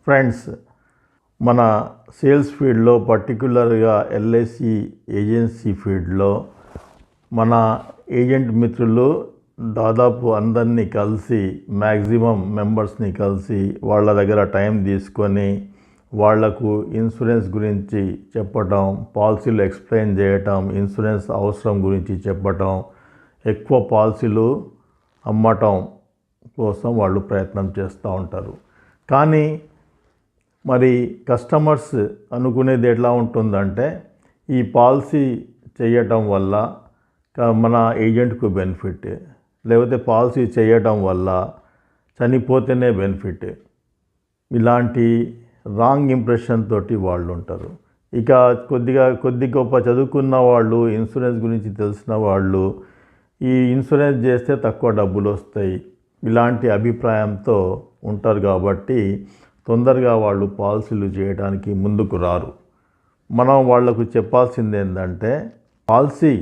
Friends, మన sales ఫీల్డ్లో పర్టికులర్గా ఎల్ఐసి ఏజెన్సీ ఫీల్డ్లో మన ఏజెంట్ మిత్రులు దాదాపు అందరినీ కలిసి మ్యాక్సిమం మెంబర్స్ని కలిసి వాళ్ళ దగ్గర టైం తీసుకొని వాళ్లకు ఇన్సూరెన్స్ గురించి చెప్పటం, పాలసీలు ఎక్స్ప్లెయిన్ చేయటం, ఇన్సూరెన్స్ అవసరం గురించి చెప్పటం, ఎక్కువ పాలసీలు అమ్మటం కోసం వాళ్ళు ప్రయత్నం చేస్తూ ఉంటారు. కానీ మరి కస్టమర్స్ అనుకునేది ఎట్లా ఉంటుందంటే, ఈ పాలసీ చేయటం వల్ల మన ఏజెంట్కు బెనిఫిట్, లేకపోతే పాలసీ చేయటం వల్ల చనిపోతేనే బెనిఫిట్, ఇలాంటి రాంగ్ ఇంప్రెషన్ తోటి వాళ్ళు ఉంటారు. ఇక కొద్ది గొప్ప చదువుకున్న వాళ్ళు, ఇన్సూరెన్స్ గురించి తెలిసిన వాళ్ళు ఈ ఇన్సూరెన్స్ చేస్తే తక్కువ డబ్బులు వస్తాయి ఇలాంటి అభిప్రాయంతో ఉంటారు. కాబట్టి తొందరగా వాళ్ళు పాలసీలు చేయడానికి ముందుకు రారు. మనం వాళ్లకు చెప్పాల్సింది ఏంటంటే, పాలసీ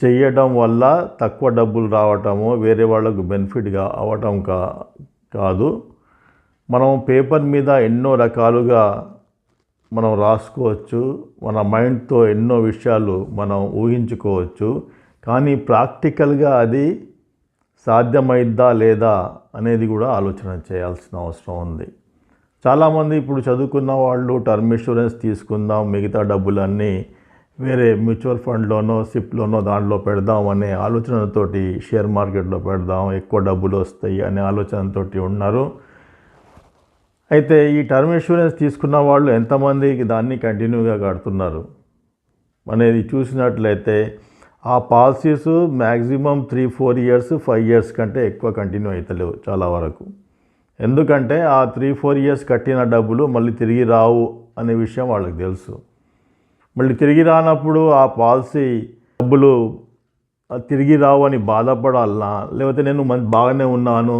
చేయడం వల్ల తక్కువ డబ్బులు రావటము వేరే వాళ్ళకు బెనిఫిట్గా అవ్వటం కాదు. మనం పేపర్ మీద ఎన్నో రకాలుగా మనం రాసుకోవచ్చు, మన మైండ్తో ఎన్నో విషయాలు మనం ఊహించుకోవచ్చు. కానీ ప్రాక్టికల్గా అది సాధ్యమైద్దా లేదా అనేది కూడా ఆలోచన చేయాల్సిన అవసరం ఉంది. చాలామంది ఇప్పుడు చదువుకున్న వాళ్ళు టర్మ్ ఇన్సూరెన్స్ తీసుకుందాం, మిగతా డబ్బులన్నీ వేరే మ్యూచువల్ ఫండ్లోనో సిప్లోనో దాంట్లో పెడదాం అనే ఆలోచనతోటి, షేర్ మార్కెట్లో పెడదాం ఎక్కువ డబ్బులు వస్తాయి అనే ఆలోచనతోటి ఉన్నారు. అయితే ఈ టర్మ్ ఇన్సూరెన్స్ తీసుకున్న వాళ్ళు ఎంతమంది దాన్ని కంటిన్యూగా కడుతున్నారు అనేది చూసినట్లయితే ఆ పాలసీస్ మ్యాక్సిమం 3-4 ఇయర్స్ 5 ఇయర్స్ కంటే ఎక్కువ కంటిన్యూ అవుతలేవు చాలా వరకు. ఎందుకంటే ఆ 3-4 ఇయర్స్ కట్టిన డబ్బులు మళ్ళీ తిరిగి రావు అనే విషయం వాళ్ళకి తెలుసు. మళ్ళీ తిరిగి రానప్పుడు ఆ పాలసీ డబ్బులు తిరిగి రావు అని బాధపడాలన్నా, లేకపోతే నేను బాగానే ఉన్నాను,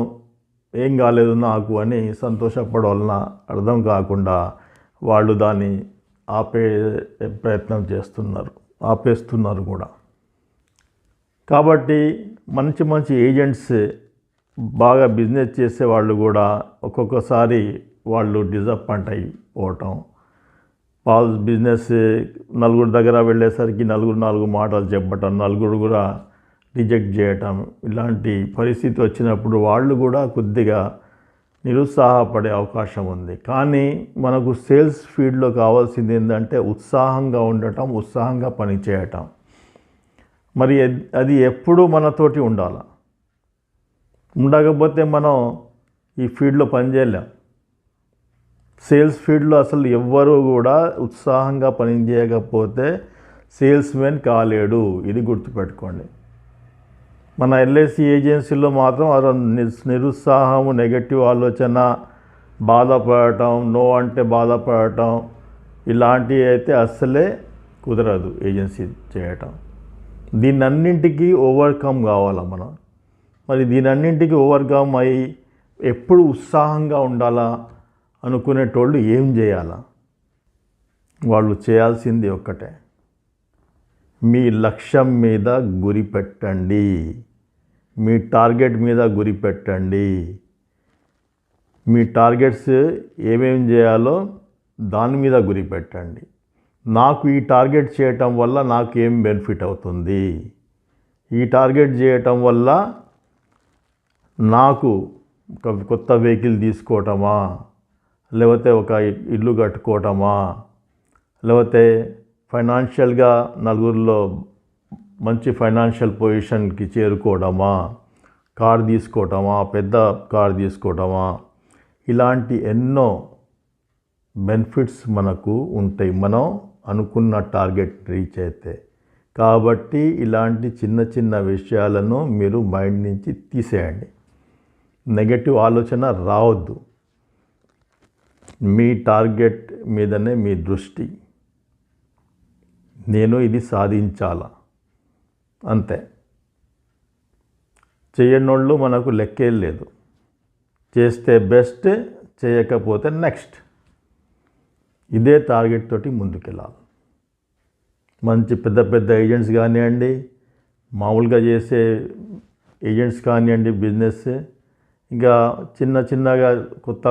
ఏం కాలేదు నాకు అని సంతోషపడాలన్నా అర్థం కాకుండా వాళ్ళు దాన్ని ఆపే ప్రయత్నం ఆపేస్తున్నారు కూడా. కాబట్టి మంచి ఏజెంట్స్, బాగా బిజినెస్ చేసే వాళ్ళు కూడా ఒక్కొక్కసారి వాళ్ళు డిసప్పాయింట్ అయిపోవటం, బిజినెస్ నలుగురు దగ్గర వెళ్ళేసరికి నలుగురు 4 మాటలు చెప్పటం, నలుగురు కూడా రిజెక్ట్ చేయటం, ఇలాంటి పరిస్థితి వచ్చినప్పుడు వాళ్ళు కూడా కొద్దిగా నిరుత్సాహపడే అవకాశం ఉంది. కానీ మనకు సేల్స్ ఫీల్డ్లో కావాల్సింది ఏంటంటే ఉత్సాహంగా ఉండటం, ఉత్సాహంగా పనిచేయటం. మరి అది ఎప్పుడూ మనతోటి ఉండాలి. ఉండకపోతే మనం ఈ ఫీల్డ్లో పనిచేయలేం. సేల్స్ ఫీల్డ్లో అసలు ఎవ్వరూ కూడా ఉత్సాహంగా పనిచేయకపోతే సేల్స్మెన్ కాలేడు, ఇది గుర్తుపెట్టుకోండి. మన ఎల్ఐసి ఏజెన్సీలో మాత్రం నిరుత్సాహము, నెగటివ్ ఆలోచన, బాధపడటం, నో అంటే బాధపడటం, ఇలాంటివి అయితే అస్సలే కుదరదు ఏజెన్సీ చేయటం. దీన్నన్నింటికి ఓవర్కమ్ కావాలా మనం. మరి దీనన్నింటికి ఓవర్కమ్ అయ్యి ఎప్పుడు ఉత్సాహంగా ఉండాలా అనుకునేటోళ్ళు ఏం చేయాలా? వాళ్ళు చేయాల్సింది ఒక్కటే, మీ లక్ష్యం మీద గురి పెట్టండి, మీ టార్గెట్ మీద గురి పెట్టండి. మీ టార్గెట్స్ ఏమేమి చేయాలో దాని మీద గురి పెట్టండి. నాకు ఈ టార్గెట్ చేయటం వల్ల నాకు ఏం బెనిఫిట్ అవుతుంది, ఈ టార్గెట్ చేయటం వల్ల నాకు ఒక కొత్త వెహికల్ తీసుకోవటమా, లేకపోతే ఒక ఇల్లు కట్టుకోవటమా, లేకపోతే ఫైనాన్షియల్గా నలుగురిలో మంచి ఫైనాన్షియల్ పొజిషన్కి చేరుకోవడమా, కార్ తీసుకోవటమా, పెద్ద కార్ తీసుకోవటమా, ఇలాంటి ఎన్నో బెనిఫిట్స్ మనకు ఉంటాయి మనం అనుకున్న టార్గెట్ రీచ్ అయితే. కాబట్టి ఇలాంటి చిన్న విషయాలను మీరు మైండ్ నుంచి తీసేయండి. నెగటివ్ ఆలోచన రావద్దు. మీ టార్గెట్ మీదనే మీ దృష్టి. నేను ఇది సాధించాలా, అంతే. చేయనోళ్ళు మనకు లెక్కే లేదు. చేస్తే బెస్ట్, చేయకపోతే నెక్స్ట్. ఇదే టార్గెట్ తోటి ముందుకెళ్ళాలి. మంచి పెద్ద ఏజెంట్స్ కానివ్వండి, మామూలుగా చేసే ఏజెంట్స్ కానివ్వండి, బిజినెస్, ఇంకా చిన్నగా కొత్త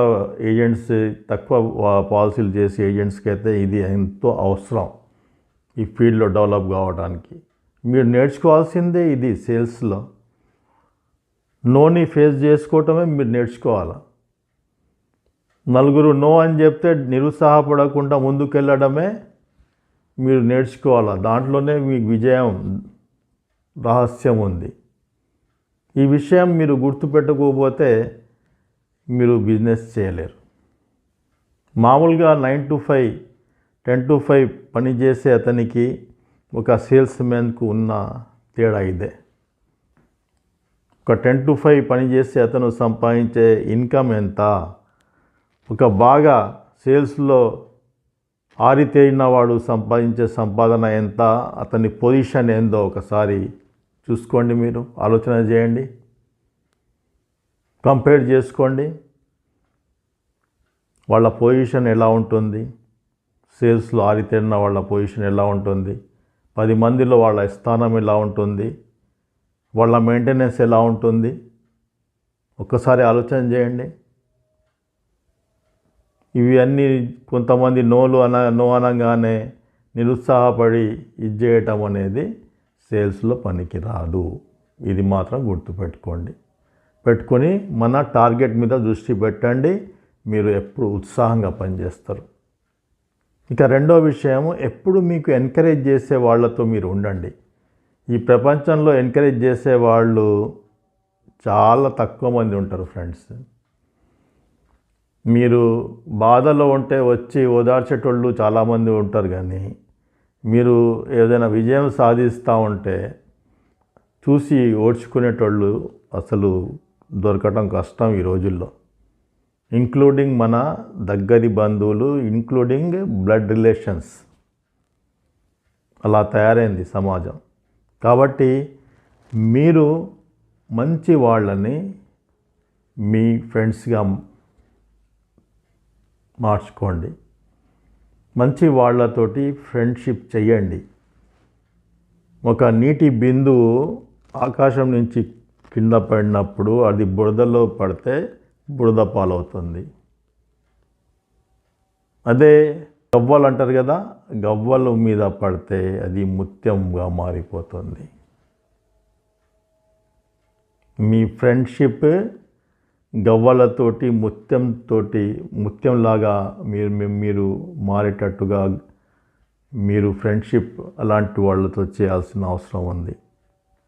ఏజెంట్స్, తక్కువ పాలసీలు చేసే ఏజెంట్స్కి అయితే ఇది ఎంతో అవసరం ఈ ఫీల్డ్లో డెవలప్ కావడానికి. మీరు నేర్చుకోవాల్సిందే ఇది. సేల్స్లో నోని ఫేస్ చేసుకోవటమే మీరు నేర్చుకోవాలి. నలుగురు నో అని చెప్తే నిరుత్సాహపడకుండా ముందుకెళ్ళడమే మీరు నేర్చుకోవాలి. దాంట్లోనే మీకు విజయం రహస్యం ఉంది. ఈ విషయం మీరు గుర్తుపెట్టుకోకపోతే మీరు బిజినెస్ చేయలేరు. మామూలుగా 9 to 5, 10 to 5 పని చేసే అతనికి ఒక సేల్స్ మ్యాన్కు ఉన్న తేడా ఇదే. ఒక 10 to 5 పని చేసే అతను సంపాదించే ఇన్కమ్ ఎంత, ఒక బాగా సేల్స్లో ఆరితేరిన వాడు సంపాదించే సంపాదన ఎంత, అతని పొజిషన్ ఏందో ఒకసారి చూసుకోండి. మీరు ఆలోచన చేయండి, కంపేర్ చేసుకోండి. వాళ్ళ పొజిషన్ ఎలా ఉంటుంది, సేల్స్లో ఆరితేరిన వాళ్ళ పొజిషన్ ఎలా ఉంటుంది, 10 మందిలో వాళ్ళ స్థానం ఎలా ఉంటుంది, వాళ్ళ మెయింటెనెన్స్ ఎలా ఉంటుంది, ఒక్కసారి ఆలోచన చేయండి. ఇవి అన్నీ కొంతమంది నో అనగానే నిరుత్సాహపడి ఇది చేయటం అనేది సేల్స్లో పనికి రాదు. ఇది మాత్రం పెట్టుకొని మన టార్గెట్ మీద దృష్టి పెట్టండి. మీరు ఎప్పుడు ఉత్సాహంగా పనిచేస్తారు. ఇక రెండో విషయం, ఎప్పుడు మీకు ఎంకరేజ్ చేసే వాళ్ళతో మీరు ఉండండి. ఈ ప్రపంచంలో ఎంకరేజ్ చేసే వాళ్ళు చాలా తక్కువ మంది ఉంటారు ఫ్రెండ్స్. మీరు బాధలో ఉంటే వచ్చి ఓదార్చేటోళ్ళు చాలామంది ఉంటారు, కానీ మీరు ఏదైనా విజయం సాధిస్తూ ఉంటే చూసి ఓర్చుకునేటోళ్ళు అసలు దొరకటం కష్టం ఈ రోజుల్లో. ఇంక్లూడింగ్ మన దగ్గరి బంధువులు, ఇంక్లూడింగ్ బ్లడ్ రిలేషన్స్. అలా తయారైంది సమాజం. కాబట్టి మీరు మంచి వాళ్ళని మీ ఫ్రెండ్స్గా మార్చుకోండి. మంచి వాళ్ళతోటి ఫ్రెండ్షిప్ చెయ్యండి. ఒక నీటి బిందువు ఆకాశం నుంచి కింద పడినప్పుడు అది బురదలో పడితే బురద పాలవుతుంది. అదే గవ్వలు అంటారు కదా, గవ్వల మీద పడితే అది ముత్యంగా మారిపోతుంది. మీ ఫ్రెండ్షిప్ గవ్వలతోటి ముత్యంలాగా మీరు మారేటట్టుగా మీరు ఫ్రెండ్షిప్ అలాంటి వాళ్ళతో చేయాల్సిన అవసరం ఉంది.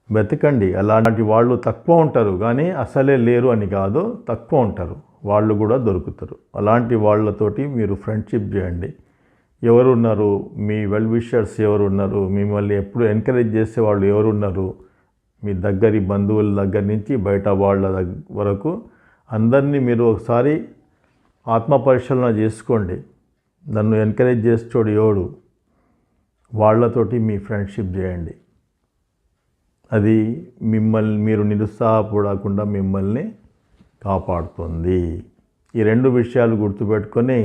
వెతకండి. అలాంటి వాళ్ళు తక్కువ ఉంటారు, కానీ అసలే లేరు అని కాదు, తక్కువ ఉంటారు, వాళ్ళు కూడా దొరుకుతారు. అలాంటి వాళ్ళతోటి మీరు ఫ్రెండ్షిప్ చేయండి. ఎవరున్నారు, మీ వెల్ విషర్స్ ఎవరున్నారు, మిమ్మల్ని ఎప్పుడు ఎంకరేజ్ చేసేవాళ్ళు ఎవరున్నారు, మీ దగ్గరి బంధువుల దగ్గర నుంచి బయట వాళ్ళ వరకు అందరినీ మీరు ఒకసారి ఆత్మపరిశీలన చేసుకోండి. నన్ను ఎంకరేజ్ చేసేటోడు ఎవడు, వాళ్ళతోటి మీ ఫ్రెండ్షిప్ చేయండి. అది మీరు నిరుత్సాహపడకుండా మిమ్మల్ని కాపాడుతుంది. ఈ రెండు విషయాలు గుర్తుపెట్టుకొని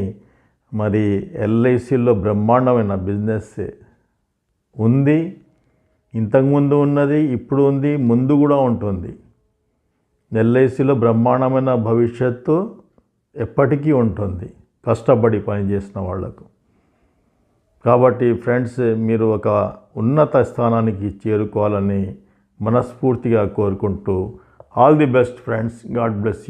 మరి ఎల్ఐసిలో బ్రహ్మాండమైన బిజినెస్ ఉంది. ఇంతకుముందు ఉన్నది, ఇప్పుడు ఉంది, ముందు కూడా ఉంటుంది. ఎల్ఐసిలో బ్రహ్మాండమైన భవిష్యత్తు ఎప్పటికీ ఉంటుంది కష్టపడి పనిచేసిన వాళ్లకు. కాబట్టి ఫ్రెండ్స్, మీరు ఒక ఉన్నత స్థానానికి చేరుకోవాలని మనస్ఫూర్తిగా కోరుకుంటూ, all the best friends. God bless you.